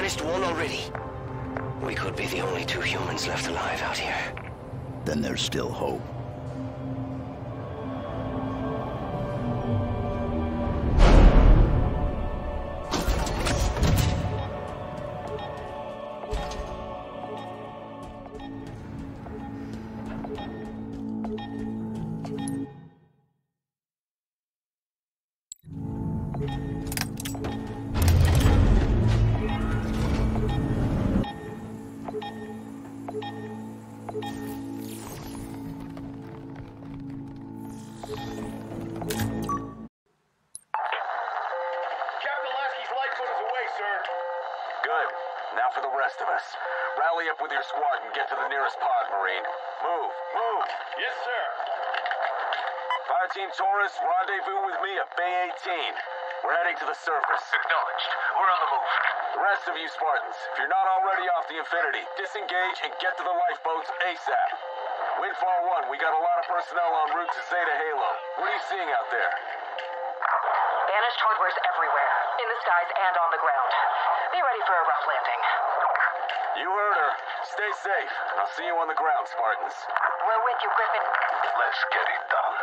banished one already. We could be the only 2 humans left alive out here. Then there's still hope. Team Taurus, rendezvous with me at Bay 18. We're heading to the surface. Acknowledged. We're on the move. The rest of you Spartans, if you're not already off the Infinity, disengage and get to the lifeboats ASAP. Windfall 1, we got a lot of personnel en route to Zeta Halo. What are you seeing out there? Banished hardware's everywhere, in the skies and on the ground. Be ready for a rough landing. You heard her. Stay safe, and I'll see you on the ground, Spartans. We're with you, Griffin. Let's get it done.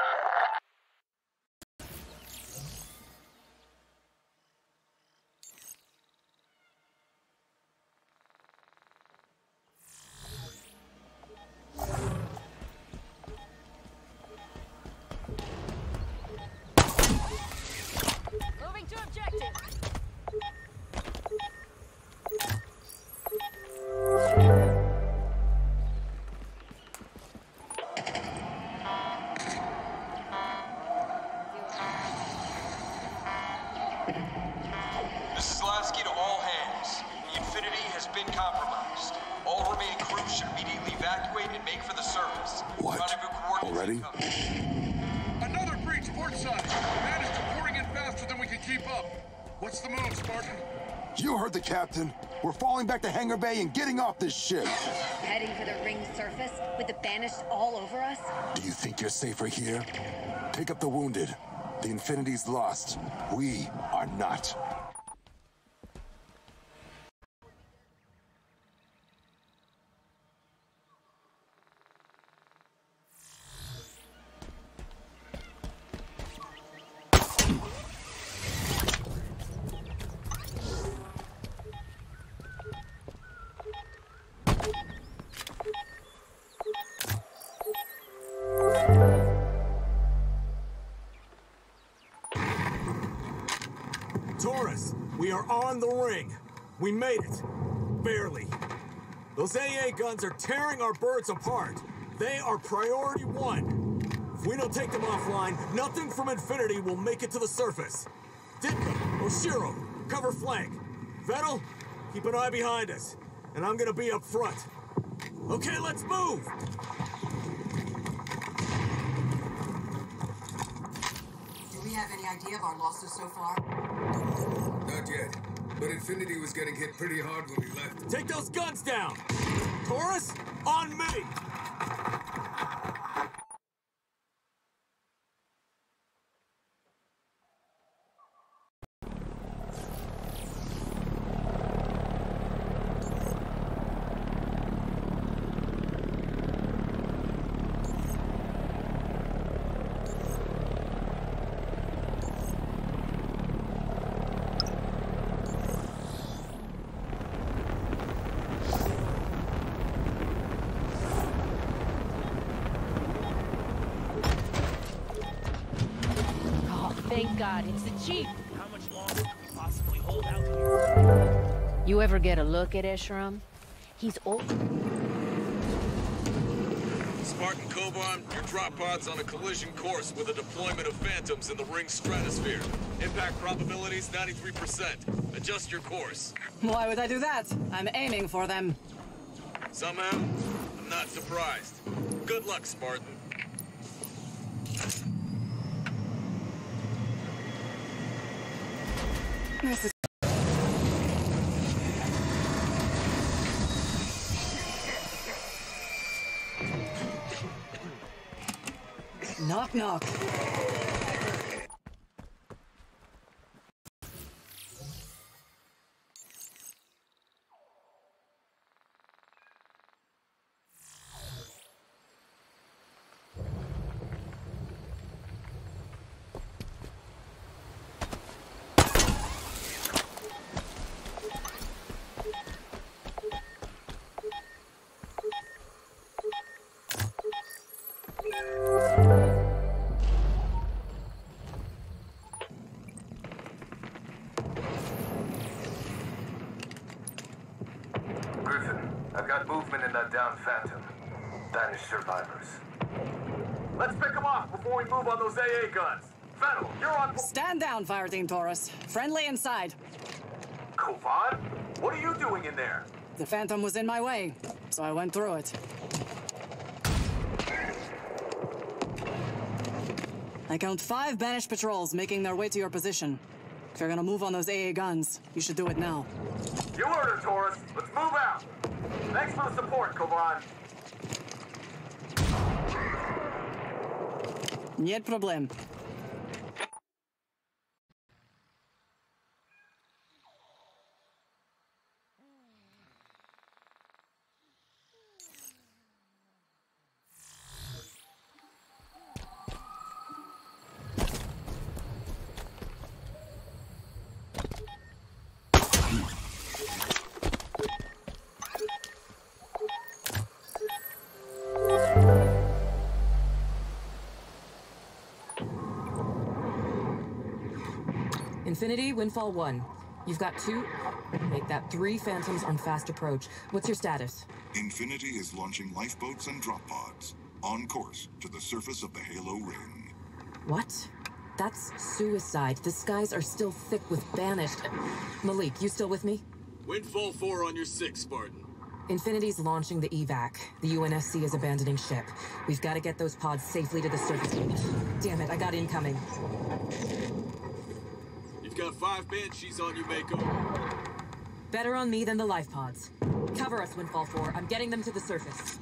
Another breach portside. Managed to pouring in faster than we can keep up. What's the move, Spartan? You heard the captain. We're falling back to Hangar Bay and getting off this ship. Heading for the ring surface with the banished all over us? Do you think you're safer here? Pick up the wounded. The Infinity's lost. We are not. Taurus, we are on the ring. We made it. Barely. Those AA guns are tearing our birds apart. They are priority 1. If we don't take them offline, nothing from Infinity will make it to the surface. Ditka, Oshiro, cover flank. Vettel, keep an eye behind us. And I'm gonna be up front. Okay, let's move! Do we have any idea of our losses so far? Not yet. But Infinity was getting hit pretty hard when we left. Take those guns down! Taurus, on me! Thank God, it's the Chief. How much longer can we possibly hold out here? You ever get a look at Esheram? He's old. Spartan Coburn, your drop pod's on a collision course with a deployment of Phantoms in the ring stratosphere. Impact probability's 93%. Adjust your course. Why would I do that? I'm aiming for them. Somehow, I'm not surprised. Good luck, Spartan. This is... Knock, knock. Griffin, I've got movement in that downed Phantom. Banished survivors. Let's pick them off before we move on those AA guns. Fennel, you're on... Stand down, Fire Team Taurus. Friendly inside. Kovan? What are you doing in there? The Phantom was in my way, so I went through it. I count 5 banished patrols making their way to your position. If you're gonna move on those AA guns, you should do it now. You heard her, Taurus. Let's move out. Thanks for the support, Kovan. Нет проблем. Infinity, Windfall 1. You've got 2... Make that 3 Phantoms on fast approach. What's your status? Infinity is launching lifeboats and drop pods. On course to the surface of the Halo Ring. What? That's suicide. The skies are still thick with banished... Malik, you still with me? Windfall 4 on your 6, Spartan. Infinity's launching the evac. The UNSC is abandoning ship. We've got to get those pods safely to the surface. Damn it, I got incoming. You've got 5 Banshees on you, Mako. Better on me than the life pods. Cover us, Windfall 4. I'm getting them to the surface.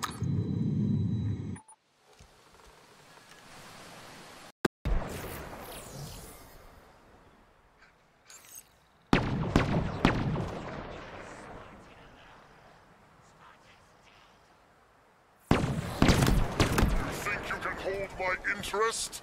Hold my interest?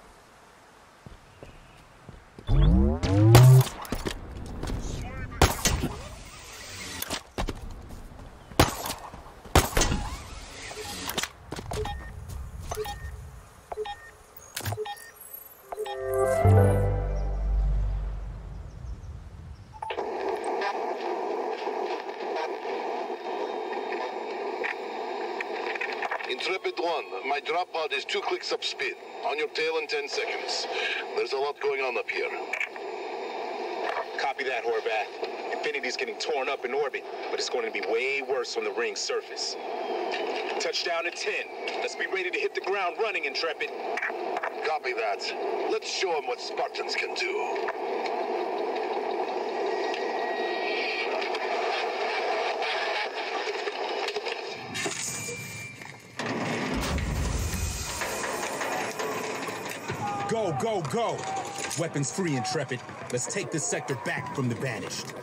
Intrepid 1, my drop pod is 2 clicks up speed. On your tail in 10 seconds. There's a lot going on up here. Copy that, Horvath. Infinity's getting torn up in orbit, but it's going to be way worse on the ring's surface. Touchdown at 10. Let's be ready to hit the ground running, Intrepid. Copy that. Let's show them what Spartans can do. Go, go, go! Weapons free, Intrepid. Let's take this sector back from the banished.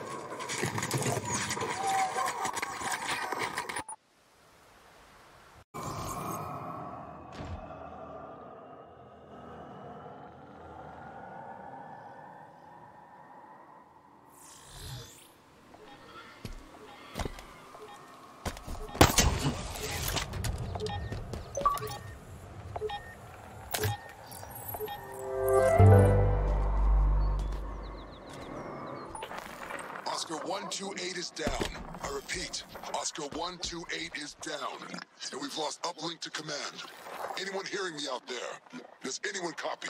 Oscar 128 is down. I repeat, Oscar 128 is down. And we've lost uplink to command. Anyone hearing me out there? Does anyone copy?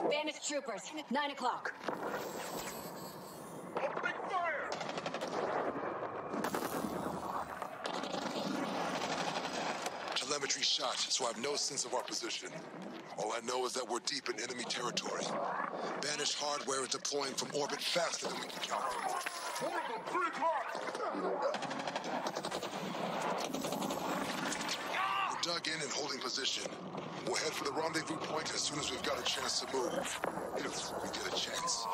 Banished troopers, 9 o'clock. Opening fire! Telemetry shot, so I have no sense of our position. All I know is that we're deep in enemy territory. Banished hardware is deploying from orbit faster than we can calculate. Horrible, 3 o'clock! We're dug in and holding position. We'll head for the rendezvous point as soon as we've got a chance to move. If we get a chance.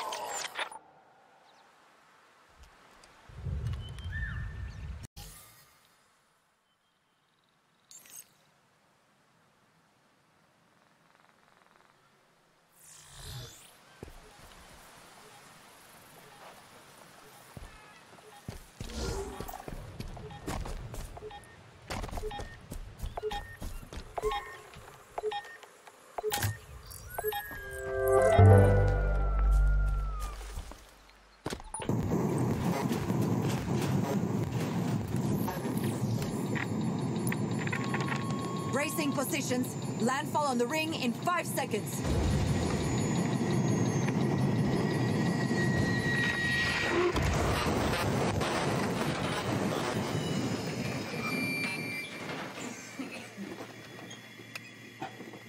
Bracing positions. Landfall on the ring in 5 seconds.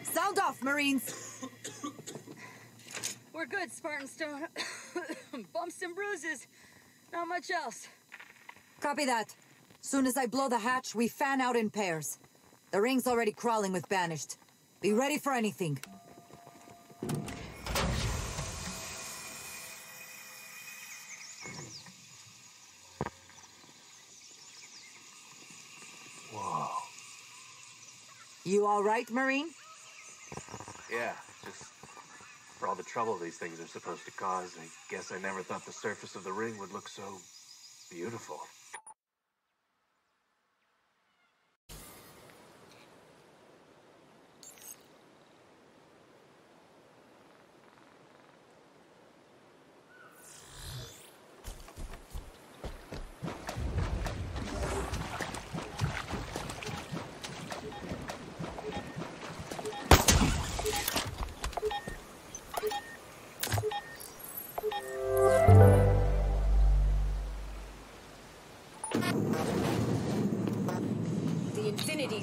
Sound off, Marines. We're good, Spartan Stone. Bumps and bruises. Not much else. Copy that. Soon as I blow the hatch, we fan out in pairs. The ring's already crawling with Banished. Be ready for anything. Whoa. You all right, Marine? Yeah, just for all the trouble these things are supposed to cause, I guess I never thought the surface of the ring would look so beautiful.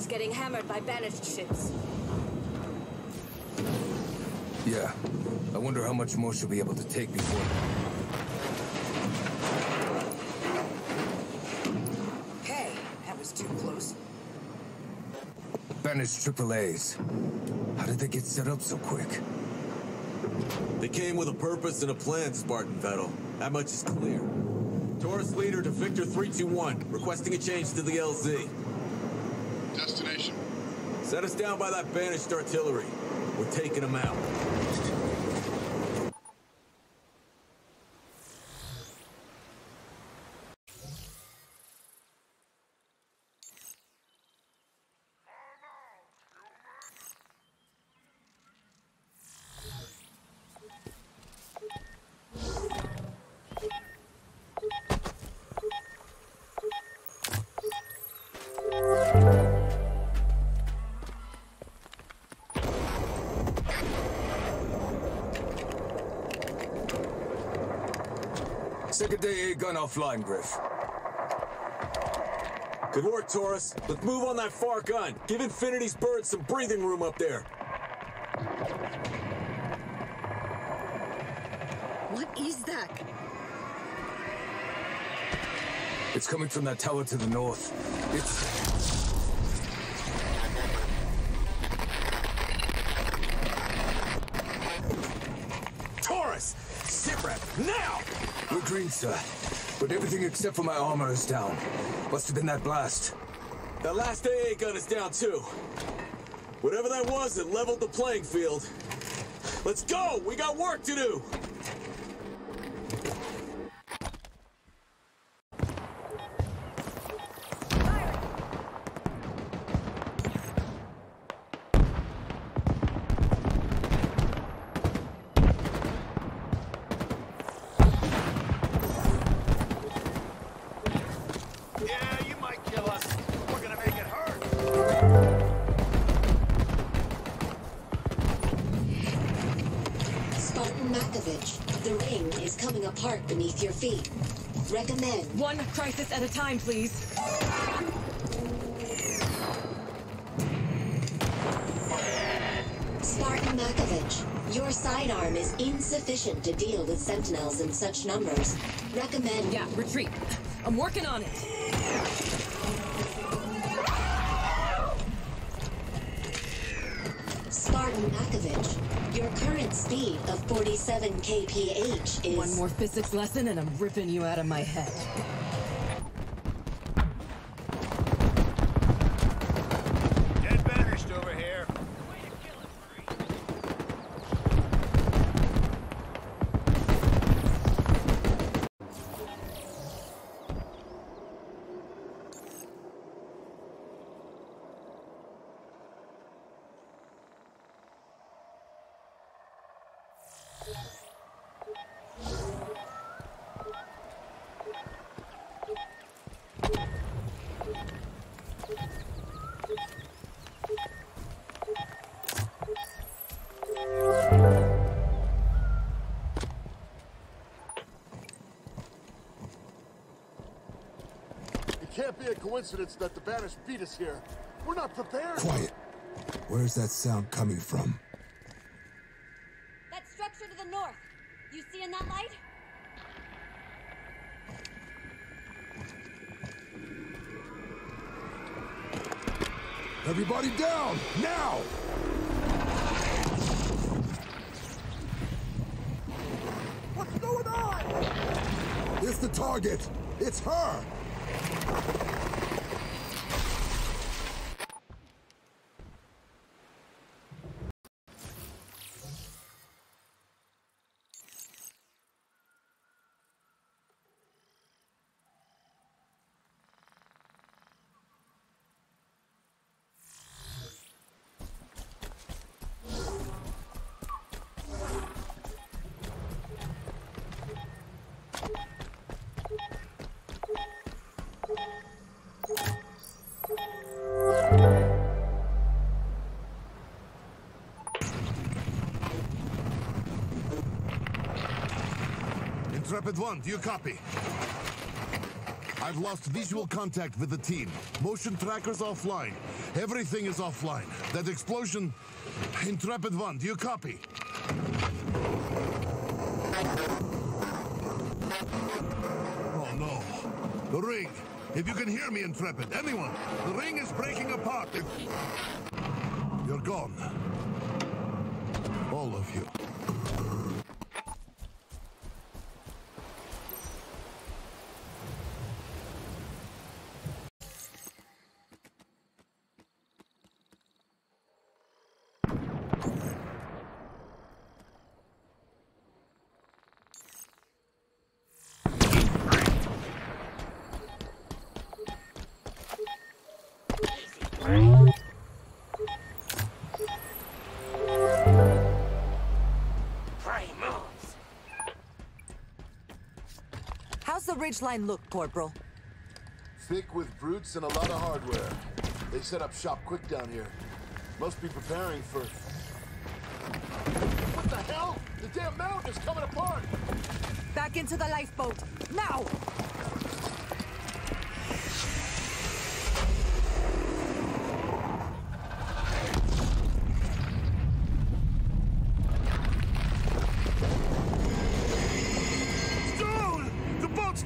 Getting hammered by banished ships. Yeah. I wonder how much more she'll be able to take before... Hey, that was too close. Banished AAAs. How did they get set up so quick? They came with a purpose and a plan, Spartan Vettel. That much is clear. Taurus leader to Victor 321, requesting a change to the LZ. Destination. Set us down by that banished artillery. We're taking them out. Second day A gun offline, Griff. Good work, Taurus. Let's move on that far gun. Give Infinity's birds some breathing room up there. What is that? It's coming from that tower to the north. It's... Taurus! Sitrep, now! We're green, sir. But everything except for my armor is down. Must have been that blast. That last AA gun is down, too. Whatever that was, it leveled the playing field. Let's go! We got work to do! Apart beneath your feet. Recommend. One crisis at a time, please. Spartan Makovich, your sidearm is insufficient to deal with sentinels in such numbers. Recommend. Yeah, retreat. I'm working on it. Spartan Makovich, your current speed of 47 kph is... One more physics lesson and I'm ripping you out of my head. Dead banished over here. can't be a coincidence that the Banished beat us here. We're not prepared. Quiet. Where's that sound coming from? That structure to the north. You seeing that light? Everybody down! Now! What's going on? It's the target! It's her! Intrepid 1, do you copy? I've lost visual contact with the team. Motion trackers offline. Everything is offline. That explosion... Intrepid 1, do you copy? Oh no. The ring. If you can hear me, Intrepid, anyone, the ring is breaking apart. You're gone. All of you. How's the ridgeline look, Corporal? Thick with brutes and a lot of hardware. They set up shop quick down here. Must be preparing for... What the hell? The damn mountain is coming apart! Back into the lifeboat, now!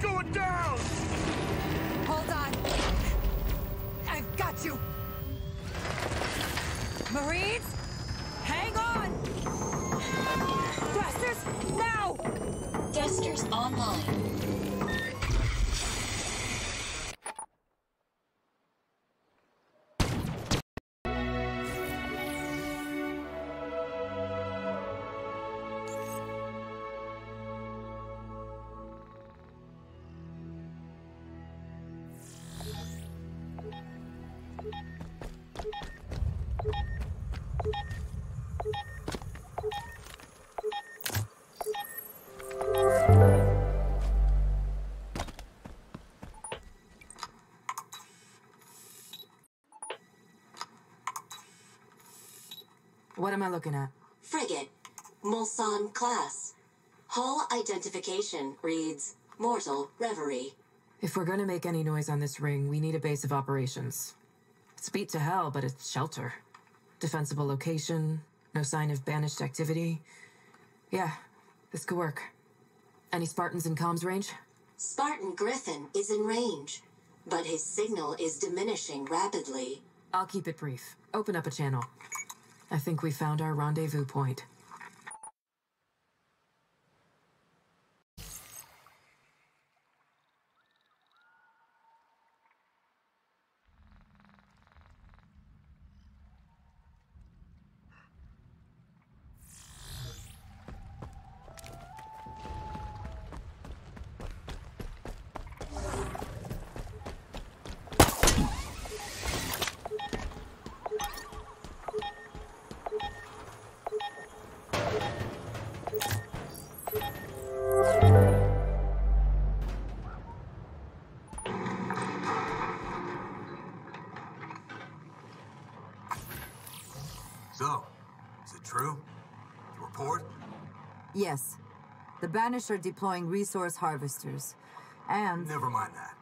Going down! Hold on. I've got you. Marines, hang on! Thrusters, now! Thrusters online. What am I looking at? Frigate. Mulsanne class. Hull identification reads Mortal Reverie. If we're gonna make any noise on this ring, we need a base of operations. It's beat to hell, but it's shelter. Defensible location, no sign of banished activity. Yeah, this could work. Any Spartans in comms range? Spartan Griffin is in range, but his signal is diminishing rapidly. I'll keep it brief. Open up a channel. I think we found our rendezvous point. So, is it true? The report? Yes. The Banished are deploying resource harvesters. And... Never mind that.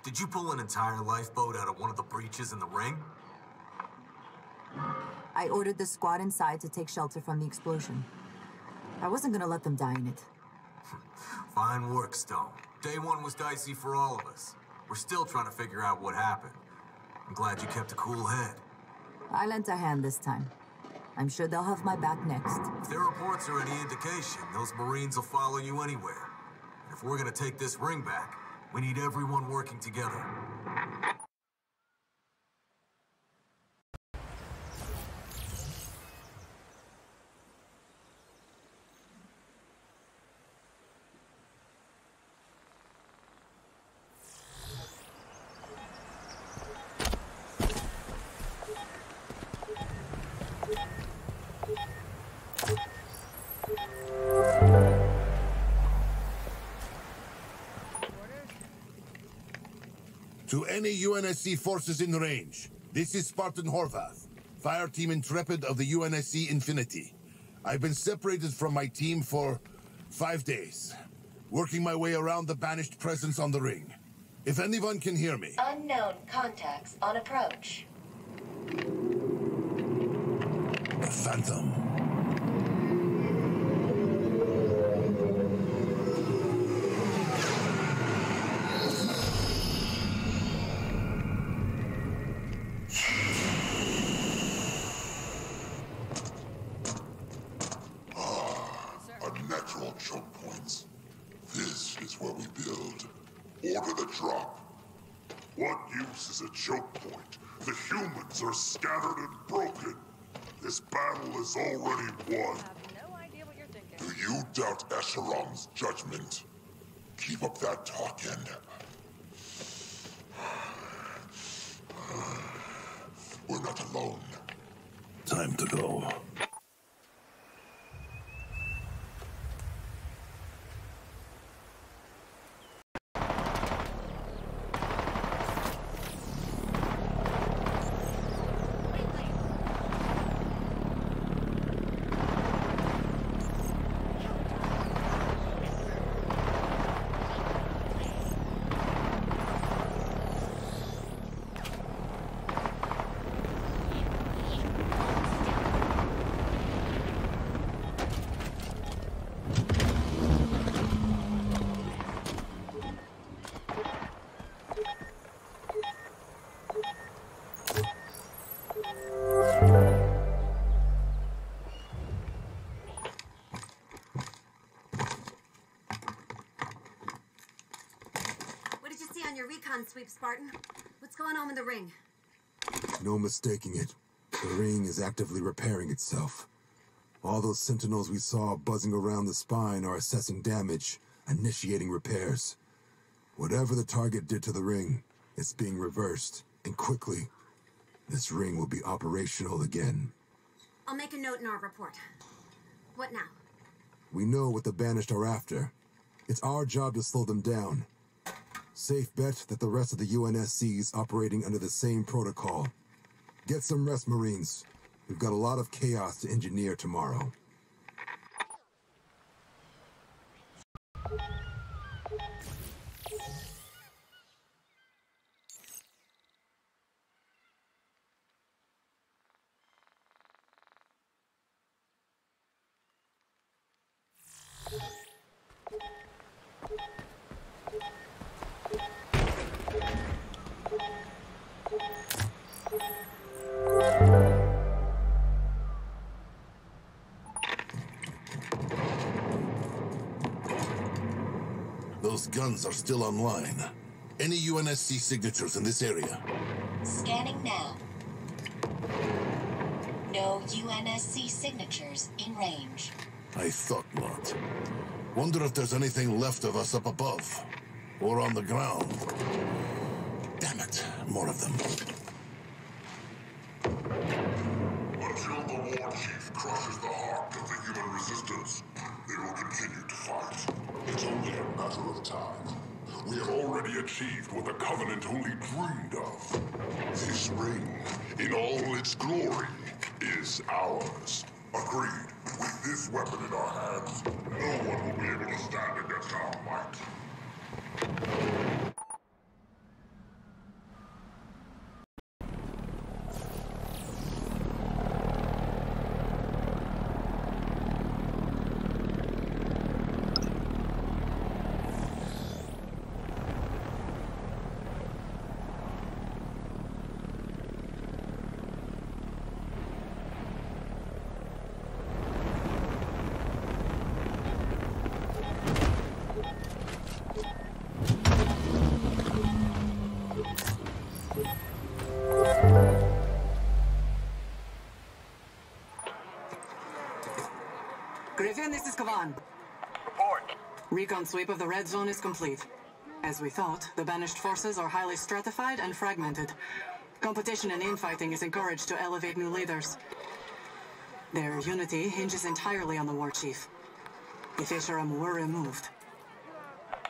Did you pull an entire lifeboat out of one of the breaches in the ring? I ordered the squad inside to take shelter from the explosion. I wasn't gonna let them die in it. Fine work, Stone. Day one was dicey for all of us. We're still trying to figure out what happened. I'm glad you kept a cool head. I lent a hand this time. I'm sure they'll have my back next. If their reports are any indication, those Marines will follow you anywhere. And if we're gonna take this ring back, we need everyone working together. To any UNSC forces in range, this is Spartan Horvath, Fire Team Intrepid of the UNSC Infinity. I've been separated from my team for 5 days, working my way around the banished presence on the ring. If anyone can hear me... Unknown contacts on approach. A phantom. Unnatural choke points. This is where we build. Order the drop. What use is a choke point? The humans are scattered and broken. This battle is already won. Do you doubt Escherom's judgment? Keep up that talking. We're not alone. Time to go. On your recon sweep, Spartan. What's going on with the ring? No mistaking it. The ring is actively repairing itself. All those sentinels we saw buzzing around the spine are assessing damage, initiating repairs. Whatever the target did to the ring, it's being reversed, and quickly. This ring will be operational again. I'll make a note in our report. What now? We know what the Banished are after. It's our job to slow them down. Safe bet that the rest of the UNSC is operating under the same protocol. Get some rest, Marines. We've got a lot of chaos to engineer tomorrow. Those guns are still online. Any UNSC signatures in this area? Scanning now. No UNSC signatures in range. I thought not. Wonder if there's anything left of us up above. Or on the ground. Damn it, more of them. Until the war chief crushes the heart of the human resistance, they will continue to fight. It's only a matter of time. We have already achieved what the Covenant only dreamed of. This ring, in all its glory, is ours. Agreed. With this weapon in our hands, no one will be able to stand against our might. This is Kavan. Report. Recon sweep of the red zone is complete. As we thought, the banished forces are highly stratified and fragmented. Competition and infighting is encouraged to elevate new leaders. Their unity hinges entirely on the war chief. If Escharum were removed...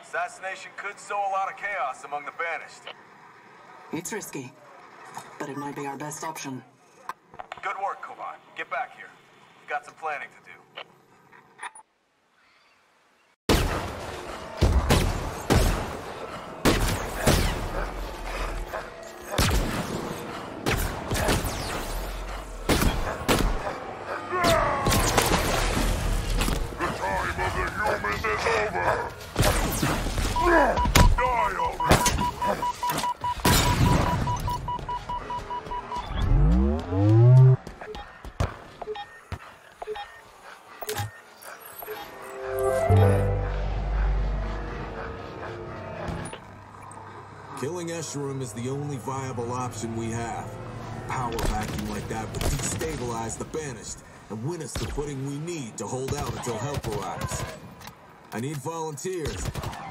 Assassination could sow a lot of chaos among the banished. It's risky, but it might be our best option. Good work, Kovan. Get back here. We've got some planning to do. Killing Escharum is the only viable option we have. Power vacuum like that would destabilize the banished and win us the footing we need to hold out until help arrives. I need volunteers,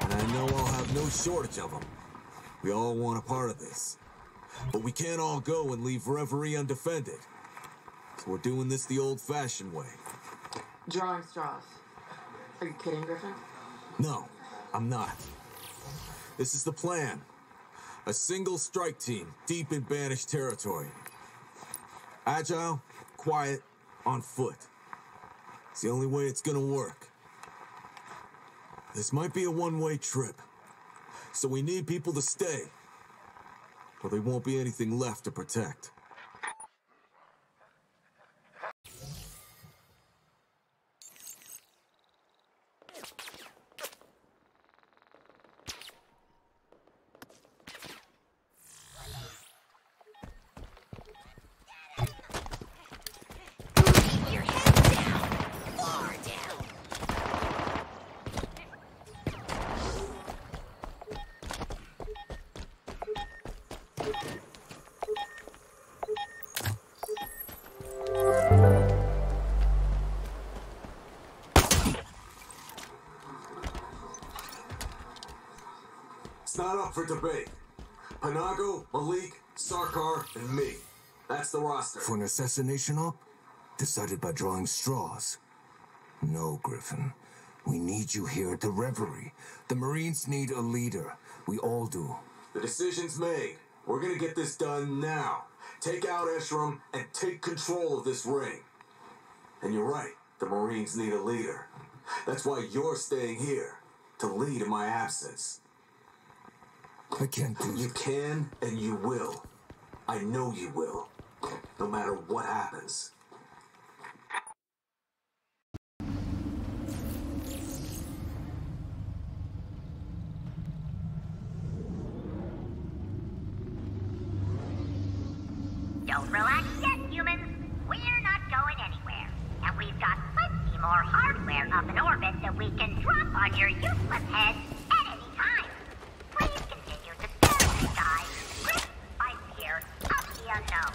and I know I'll have no shortage of them. We all want a part of this. But we can't all go and leave Reverie undefended. So we're doing this the old-fashioned way. Drawing straws. Are you kidding, Griffin? No, I'm not. This is the plan. A single strike team deep in banished territory. Agile, quiet, on foot. It's the only way it's gonna work. This might be a one-way trip, so we need people to stay, or there won't be anything left to protect. It's not up for debate. Panago, Malik, Sarkar, and me. That's the roster. For an assassination op? Decided by drawing straws. No, Griffin. We need you here at the Reverie. The Marines need a leader. We all do. The decision's made. We're gonna get this done now. Take out Escharum and take control of this ring. And you're right, the Marines need a leader. That's why you're staying here, to lead in my absence. I can't do You can and you will. I know you will. No matter what happens. Don't relax yet, humans. We're not going anywhere. And we've got plenty more hardware up in orbit that we can drop on your useless heads at any time. Please continue to stare at the sky, gripped by fear of the unknown.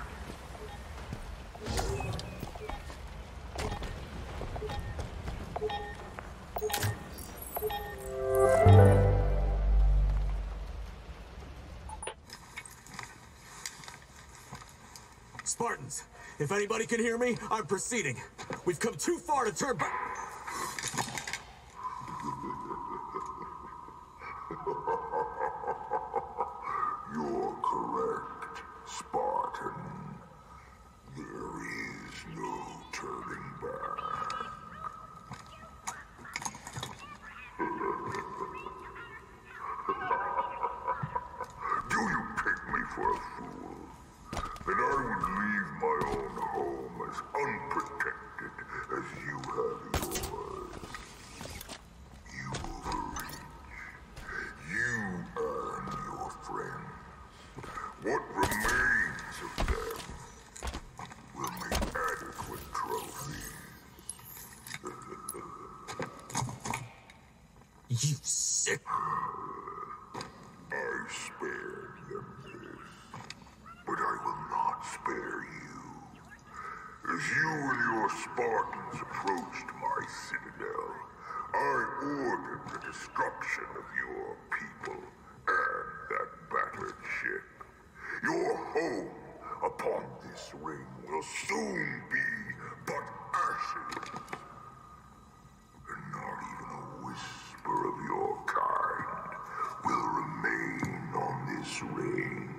Spartans, if anybody can hear me, I'm proceeding. We've come too far to turn back. You're correct, Spartan. There is no turning back. Do you pick me for a fool? Then I would leave my own home as unprotected as you have yours. You overreach. You earn your friends. What remains of them will make adequate trophies. You sick... I spared them this, but I will not spare you. As you and your Spartans approached my my citadel. I ordered the destruction of your people and that battered ship. Your home upon this ring will soon be but ashes. And not even a whisper of your kind will remain on this ring.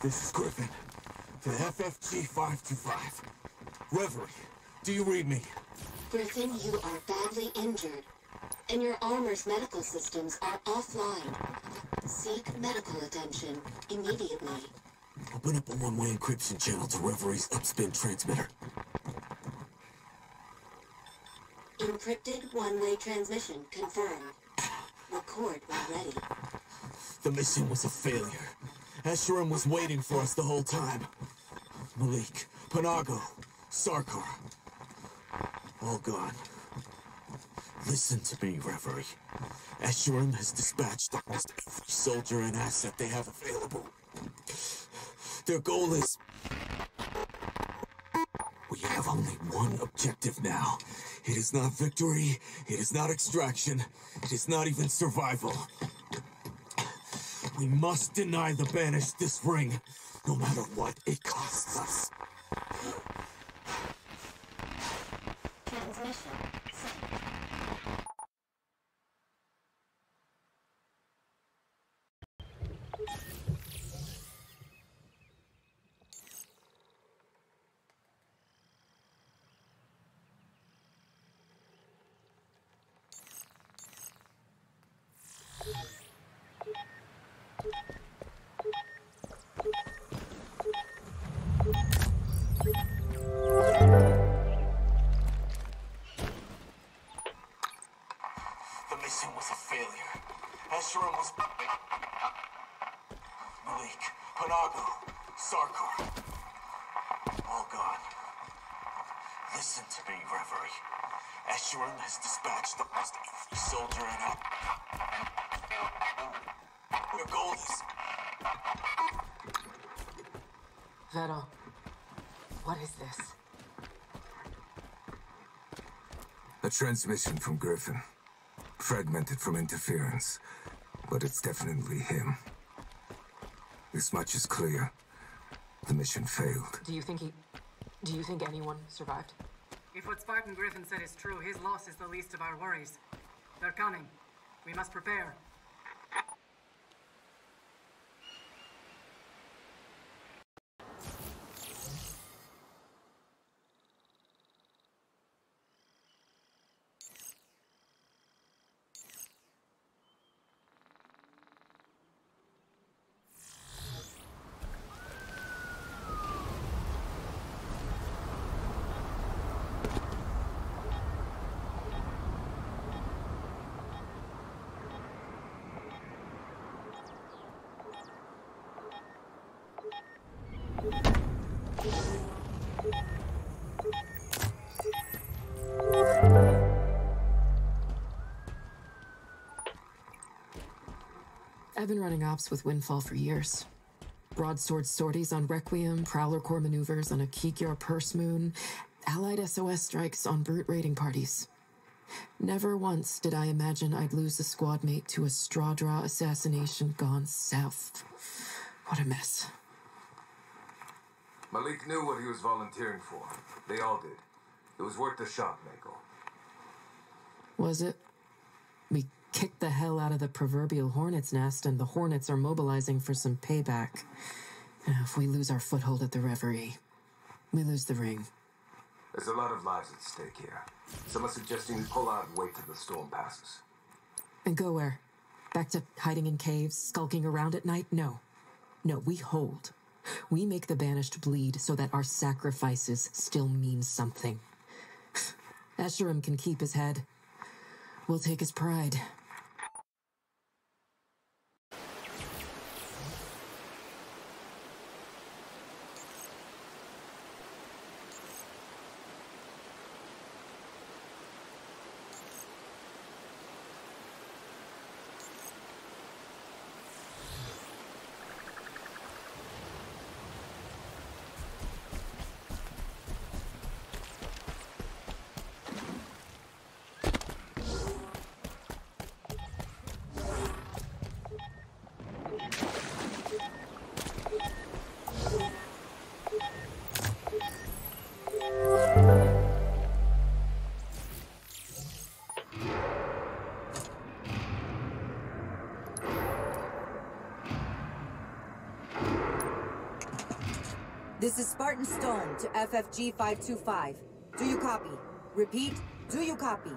This is Griffin, to FFG 525. Reverie, do you read me? Griffin, you are badly injured, and your armor's medical systems are offline. Seek medical attention immediately. Open up a one-way encryption channel to Reverie's upspin transmitter. Encrypted one-way transmission confirmed. Record when ready. The mission was a failure. Escharum was waiting for us the whole time. Malik, Panago, Sarkar. All gone. Listen to me, Reverie. Escharum has dispatched almost every soldier and asset they have available. Their goal is... We have only one objective now. It is not victory, it is not extraction, it is not even survival. We must deny the Banished this ring, no matter what it costs us. Transmission. The mission was a failure. Escharum was... Malik, Panago, Sarkar. All gone. Listen to me, Reverie. Escharum has dispatched almost every soldier and their goal is... Vettel, what is this? A transmission from Griffin. Fragmented from interference, but it's definitely him. This much is clear. The mission failed. Do you think anyone survived? If what Spartan Griffin said is true, his loss is the least of our worries. They're coming. We must prepare. I've been running ops with Windfall for years. Broadsword sorties on Requiem, Prowler Corps maneuvers on a Kikyor Purse Moon, Allied SOS strikes on brute raiding parties. Never once did I imagine I'd lose a squad mate to a straw draw assassination gone south. What a mess. Malik knew what he was volunteering for. They all did. It was worth the shot, Mako. Was it? We kicked the hell out of the proverbial hornet's nest, and the hornets are mobilizing for some payback. If we lose our foothold at the Reverie, we lose the ring. There's a lot of lives at stake here. Someone's suggesting we pull out and wait till the storm passes. And go where? Back to hiding in caves, skulking around at night? No. No, we hold. We make the Banished bleed so that our sacrifices still mean something. Escharum can keep his head. We'll take his pride. This is Spartan Stone to FFG 525. Do you copy? Repeat, do you copy?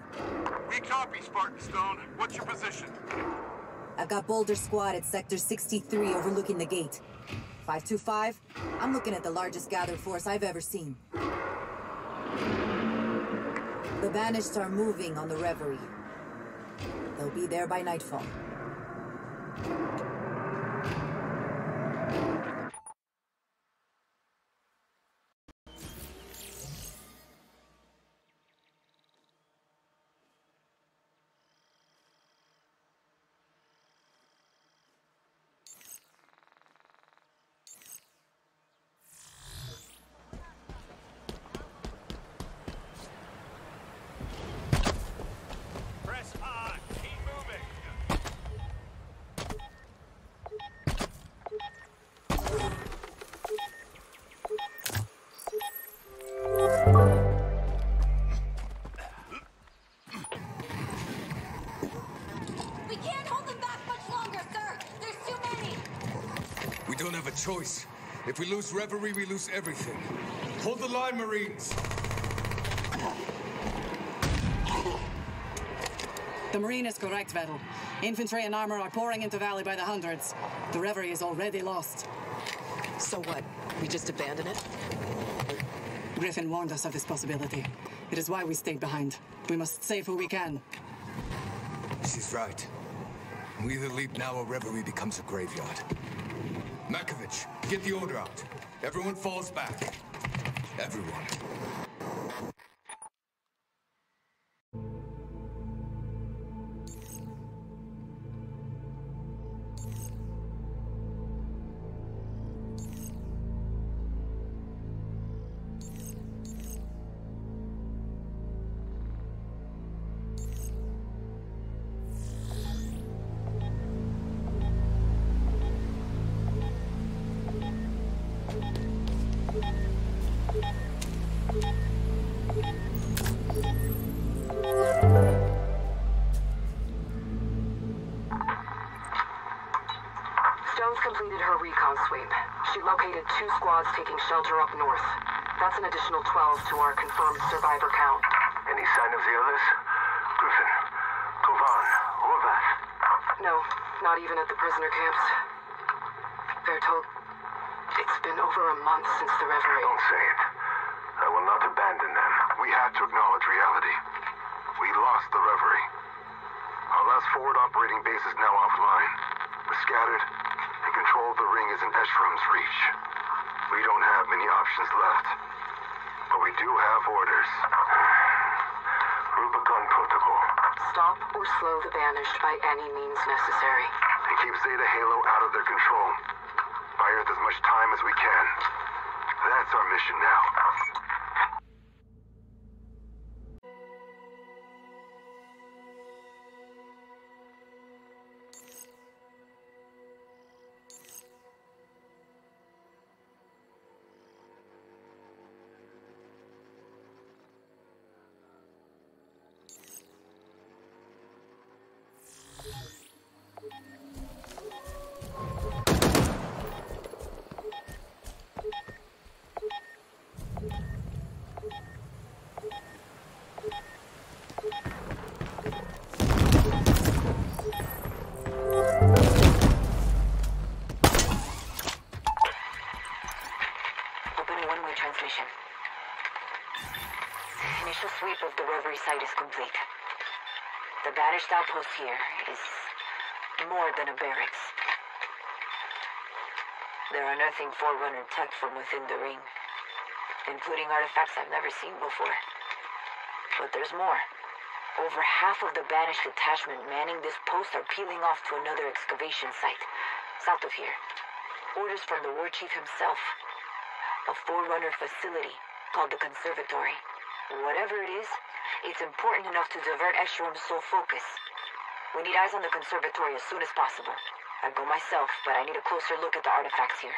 We copy, Spartan Stone. What's your position? I've got Boulder Squad at Sector 63 overlooking the gate. 525, I'm looking at the largest gathered force I've ever seen. The Banished are moving on the Reverie. They'll be there by nightfall. Choice. If we lose Reverie, we lose everything. Hold the line, Marines! The Marine is correct, Vettel. Infantry and armor are pouring into Valley by the hundreds. The Reverie is already lost. So what? We just abandon it? Griffin warned us of this possibility. It is why we stayed behind. We must save who we can. She's right. We either leap now or Reverie becomes a graveyard. Makovich, get the order out. Everyone falls back. Everyone. Completed her recon sweep. She located 2 squads taking shelter up north. That's an additional 12 to our confirmed survivor count. Any sign of the others? Griffin, Kovan, Horvath? No, not even at the prisoner camps. They're told it's been over a month since the Reverie. Don't say it. I will not abandon them. We have to acknowledge reality. We lost the Reverie. Our last forward operating base is now offline. We're scattered. Control of the ring is in Escherum's reach. We don't have many options left. But we do have orders. Rubicon protocol. Stop or slow the Banished by any means necessary. And keep Zeta Halo out of their control. Buy Earth as much time as we can. That's our mission now. only one-way transmission. Initial sweep of the Reverie site is complete. The banished outpost here is more than a barracks. They're unearthing Forerunner tech from within the ring, including artifacts I've never seen before. But there's more. Over half of the banished detachment manning this post are peeling off to another excavation site, south of here. Orders from the War Chief himself. A Forerunner facility called the Conservatory. Whatever it is, it's important enough to divert Escherum's sole focus. We need eyes on the Conservatory as soon as possible. I'd go myself, but I need a closer look at the artifacts here.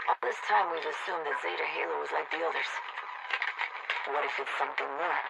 All this time we've assumed that Zeta Halo was like the others. What if it's something more?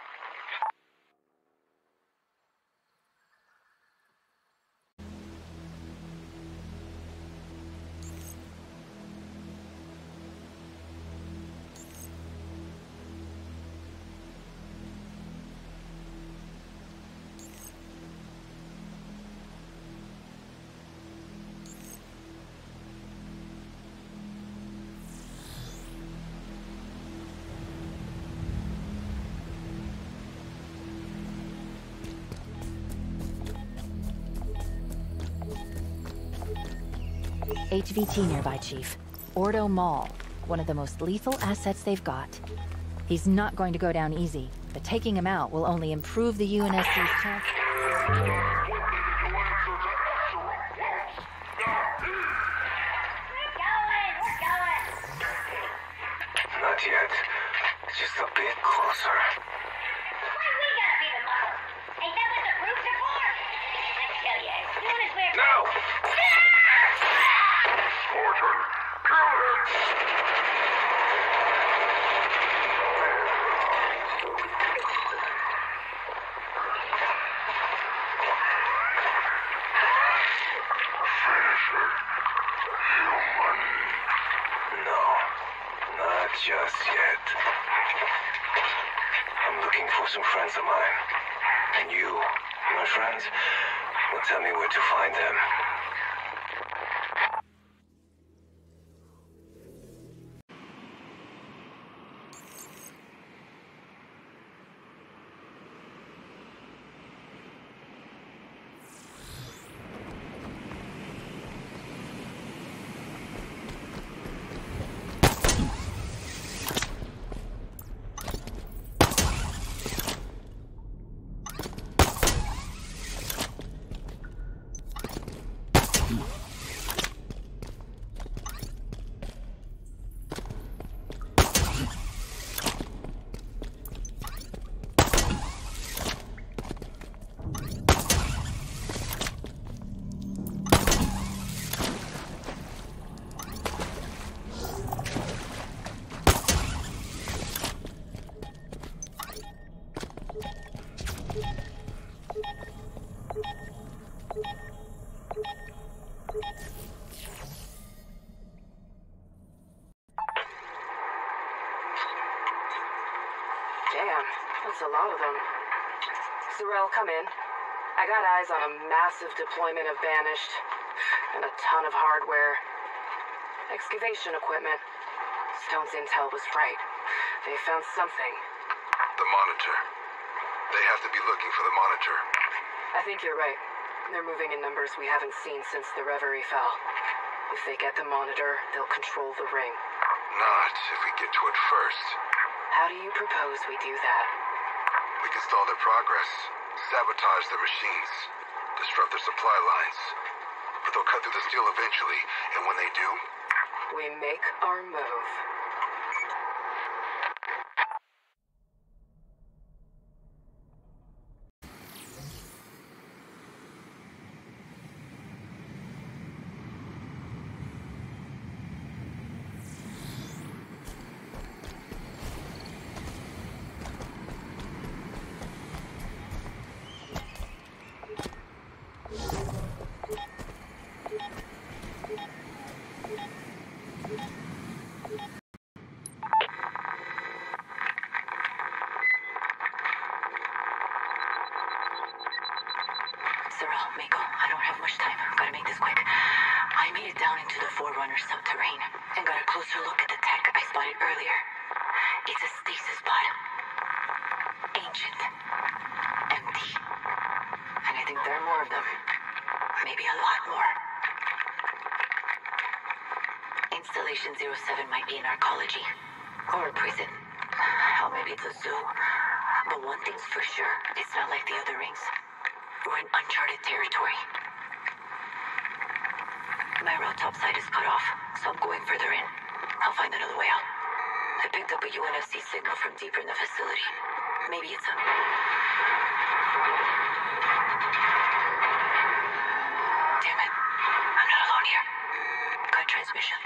HVT nearby, Chief. Ordo Mall, one of the most lethal assets they've got. He's not going to go down easy, but taking him out will only improve the UNSC's chance. Not yet. Just a bit closer. Why we gotta be the model? Ain't that what the groups are for? I tell you, as soon as we're... No! Spartan, kill him! Finish it, human. No, not just yet. I'm looking for some friends of mine. And you, my friends, will tell me where to find them. Damn, that's a lot of them. Sorrel, come in. I got eyes on a massive deployment of Banished, and a ton of hardware. Excavation equipment. Stone's intel was right. They found something. The monitor. They have to be looking for the monitor. I think you're right. They're moving in numbers we haven't seen since the Reverie fell. If they get the monitor, they'll control the ring. Not if we get to it first. How do you propose we do that? We can stall their progress, sabotage their machines, disrupt their supply lines. But they'll cut through the steel eventually, and when they do... we make our move. closer look at the tech I spotted earlier. It's a stasis pod. Ancient. Empty. And I think there are more of them. Maybe a lot more. Installation 07 might be an arcology. Or a prison. Hell, maybe it's a zoo. But one thing's for sure, it's not like the other rings. We're in uncharted territory. My route topside is cut off, so I'm going further in. I'll find another way out. I picked up a UNSC signal from deeper in the facility. Maybe it's a... Damn it. I'm not alone here. Got transmission.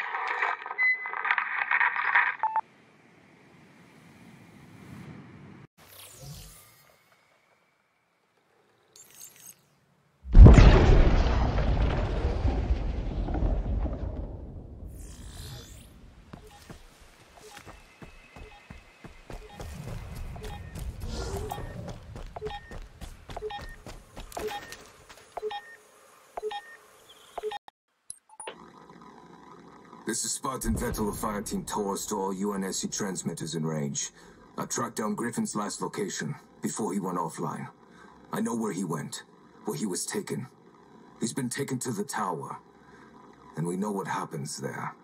This is Spartan Vettel of Fire Team Taurus to all UNSC transmitters in range. I tracked down Griffin's last location, before he went offline. I know where he went, where he was taken. He's been taken to the tower, and we know what happens there.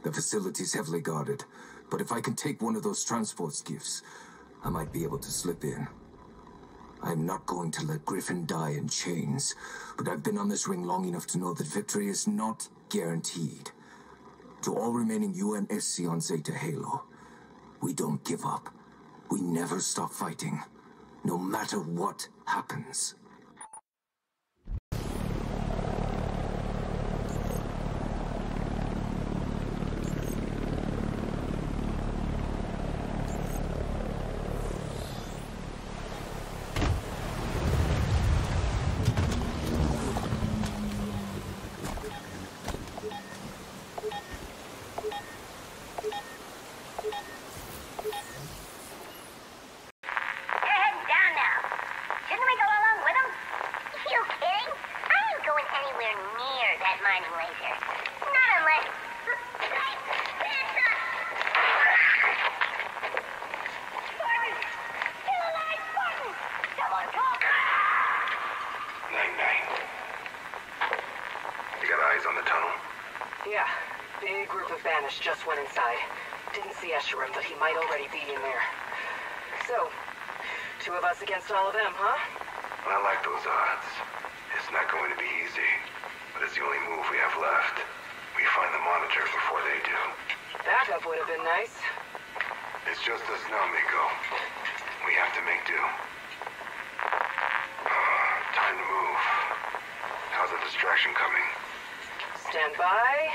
The facility's heavily guarded, but if I can take one of those transport skiffs, I might be able to slip in. I'm not going to let Griffin die in chains, but I've been on this ring long enough to know that victory is not guaranteed. To all remaining UNSC on Zeta Halo, we don't give up. We never stop fighting, no matter what happens. Just went inside. Didn't see Escherim, but he might already be in there. So, 2 of us against all of them, huh? I like those odds. It's not going to be easy, but it's the only move we have left. We find the monitor before they do. Backup would have been nice. It's just us now, Miko. We have to make do. Time to move. How's the distraction coming? Stand by.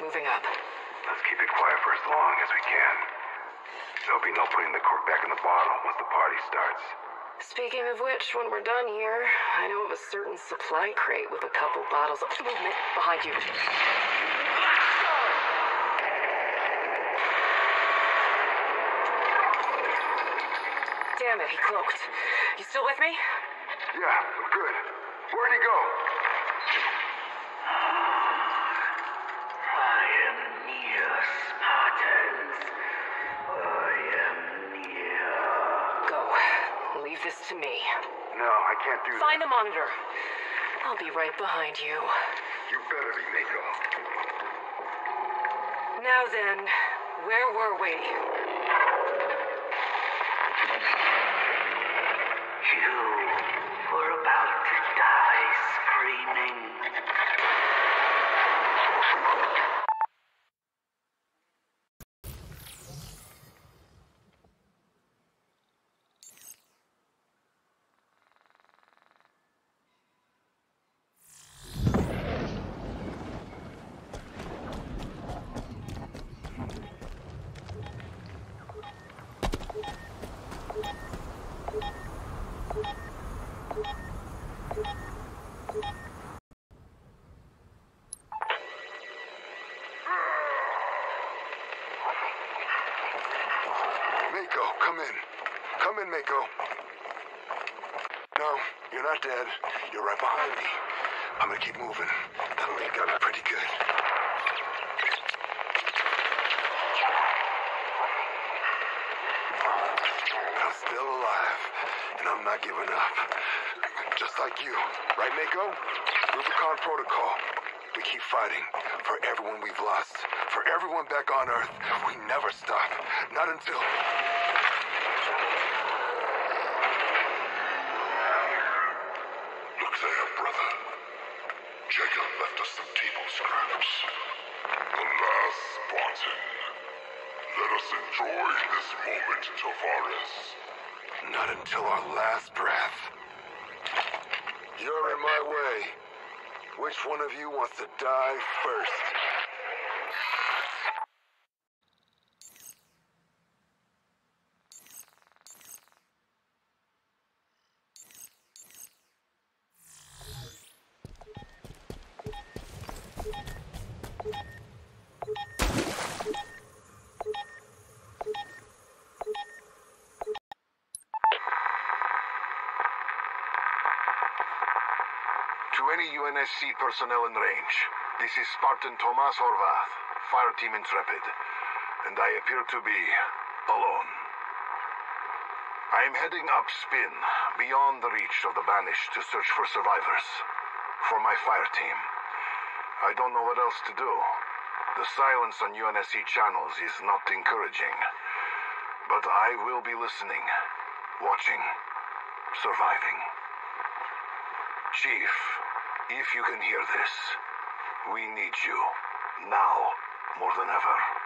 Moving up. Let's keep it quiet for as long as we can. There'll be no putting the cork back in the bottle once the party starts. Speaking of which, when we're done here, I know of a certain supply crate with a couple bottles of movement behind you. Damn it, he cloaked. You still with me? Yeah, I'm good. Where'd he go? This to me. No, I can't do that. Find the monitor. I'll be right behind you. You better be, Miko. Now then, where were we? You were about to die, Spartan. dreaming. Mako, come in. Come in, Mako. No, you're not dead. You're right behind me. I'm gonna keep moving. That'll lead got me pretty good. I'm still alive, and I'm not giving up. Just like you. Right, Mako? Rubicon protocol. We keep fighting. For everyone we've lost. For everyone back on Earth. We never stop. Not until... Look there, brother. Jacob left us some table scraps. The last Spartan. Let us enjoy this moment, Tavares. Not until our last breath. You're in my way. Which one of you wants to die first? To any UNSC personnel in range, this is Spartan Thomas Horvath, Fire Team Intrepid, and I appear to be alone. I am heading upspin, beyond the reach of the banished to search for survivors, for my fire team. I don't know what else to do. The silence on UNSC channels is not encouraging, but I will be listening, watching, surviving. Chief, if you can hear this, we need you, now more than ever.